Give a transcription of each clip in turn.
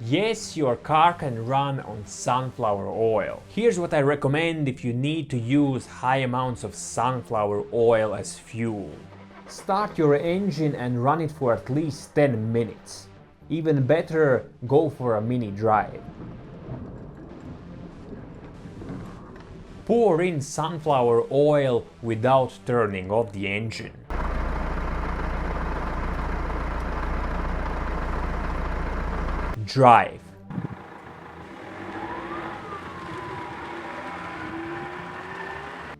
Yes, your car can run on sunflower oil. Here's what I recommend if you need to use high amounts of sunflower oil as fuel. Start your engine and run it for at least 10 minutes. Even better, go for a mini drive. Pour in sunflower oil without turning off the engine. Drive.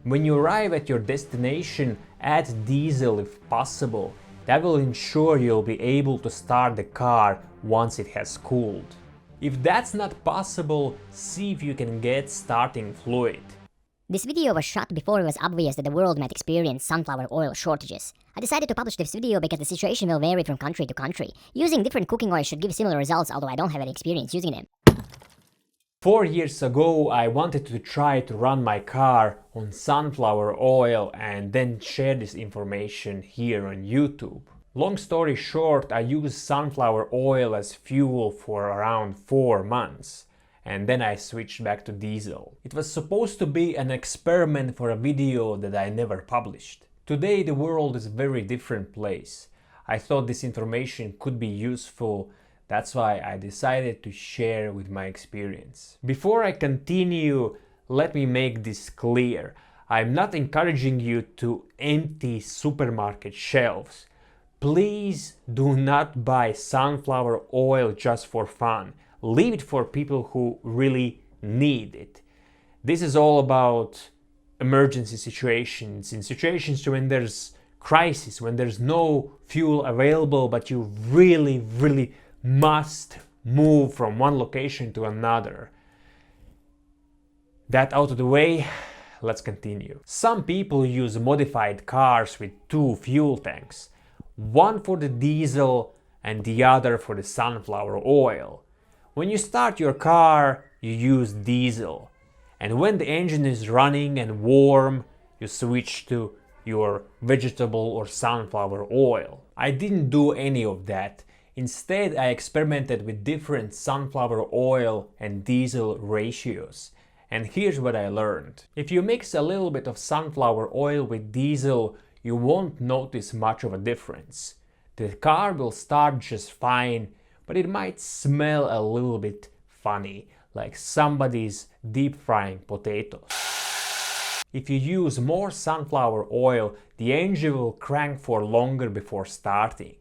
When you arrive at your destination, add diesel if possible. That will ensure you'll be able to start the car once it has cooled. If that's not possible, see if you can get starting fluid. This video was shot before it was obvious that the world might experience sunflower oil shortages. I decided to publish this video because the situation will vary from country to country. Using different cooking oils should give similar results, although I don't have any experience using them. 4 years ago, I wanted to try to run my car on sunflower oil and then share this information here on YouTube. Long story short, I used sunflower oil as fuel for around 4 months. And then I switched back to diesel. It was supposed to be an experiment for a video that I never published. Today the world is a very different place. I thought this information could be useful, that's why I decided to share with my experience. Before I continue, let me make this clear. I'm not encouraging you to empty supermarket shelves. Please do not buy sunflower oil just for fun. Leave it for people who really need it. This is all about emergency situations, in situations when there's crisis, when there's no fuel available, but you really must move from one location to another. That out of the way, let's continue. Some people use modified cars with 2 fuel tanks, one for the diesel and the other for the sunflower oil. When you start your car, you use diesel, and when the engine is running and warm, you switch to your vegetable or sunflower oil. I didn't do any of that. Instead, I experimented with different sunflower oil and diesel ratios. And here's what I learned. If you mix a little bit of sunflower oil with diesel, you won't notice much of a difference. The car will start just fine, but it might smell a little bit funny, like somebody's deep frying potatoes. If you use more sunflower oil, the engine will crank for longer before starting.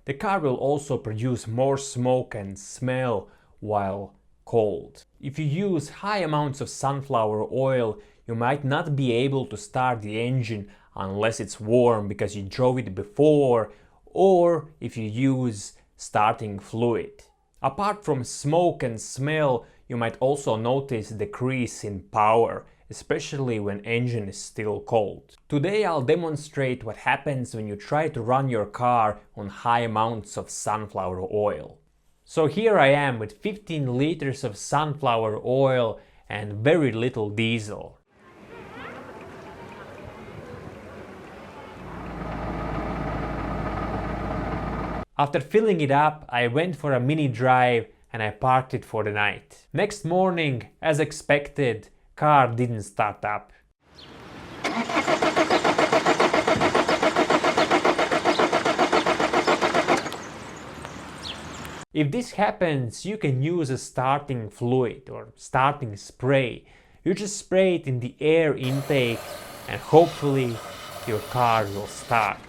The car will also produce more smoke and smell while cold. If you use high amounts of sunflower oil, you might not be able to start the engine unless it's warm because you drove it before, or if you use starting fluid. Apart from smoke and smell, you might also notice a decrease in power, especially when engine is still cold. Today I'll demonstrate what happens when you try to run your car on high amounts of sunflower oil. So here I am with 15 liters of sunflower oil and very little diesel. After filling it up, I went for a mini drive and I parked it for the night. Next morning, as expected, car didn't start up. If this happens, you can use a starting fluid or starting spray. You just spray it in the air intake and hopefully your car will start.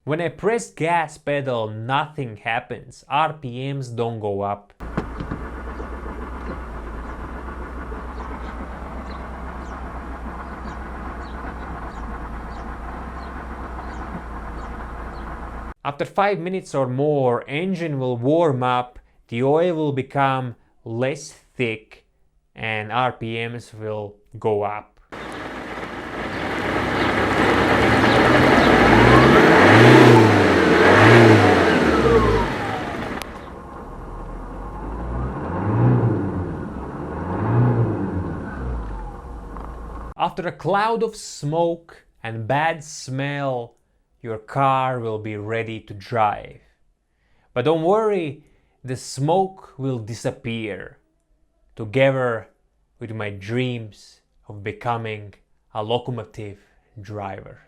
When I press gas pedal, nothing happens. RPMs don't go up. After 5 minutes or more, engine will warm up, the oil will become less thick and RPMs will go up. After a cloud of smoke and bad smell, your car will be ready to drive. But don't worry, the smoke will disappear, together with my dreams of becoming a locomotive driver.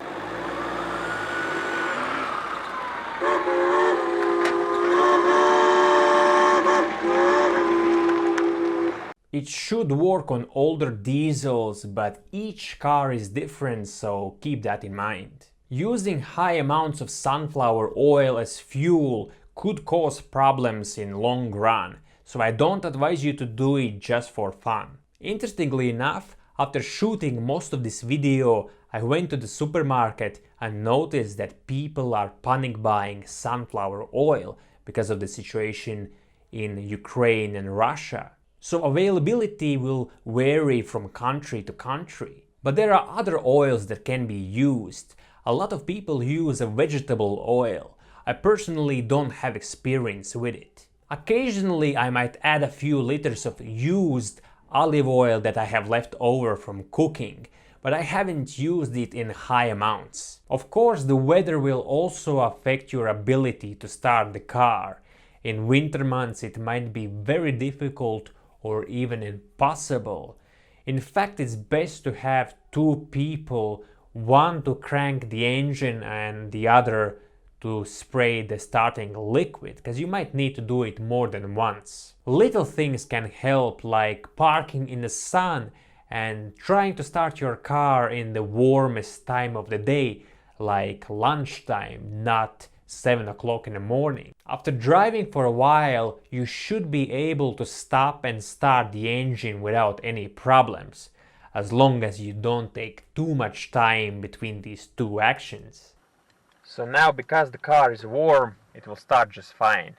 It should work on older diesels, but each car is different, so keep that in mind. Using high amounts of sunflower oil as fuel could cause problems in long run, so I don't advise you to do it just for fun. Interestingly enough, after shooting most of this video, I went to the supermarket and noticed that people are panic buying sunflower oil because of the situation in Ukraine and Russia. So availability will vary from country to country. But there are other oils that can be used. A lot of people use a vegetable oil. I personally don't have experience with it. Occasionally I might add a few liters of used olive oil that I have left over from cooking, but I haven't used it in high amounts. Of course, the weather will also affect your ability to start the car. In winter months it might be very difficult or even impossible. In fact, it's best to have two people, one to crank the engine and the other to spray the starting liquid, because you might need to do it more than once. Little things can help, like parking in the sun and trying to start your car in the warmest time of the day, like lunchtime, not 7 o'clock in the morning. After driving for a while, you should be able to stop and start the engine without any problems, as long as you don't take too much time between these two actions. So now, because the car is warm, it will start just fine.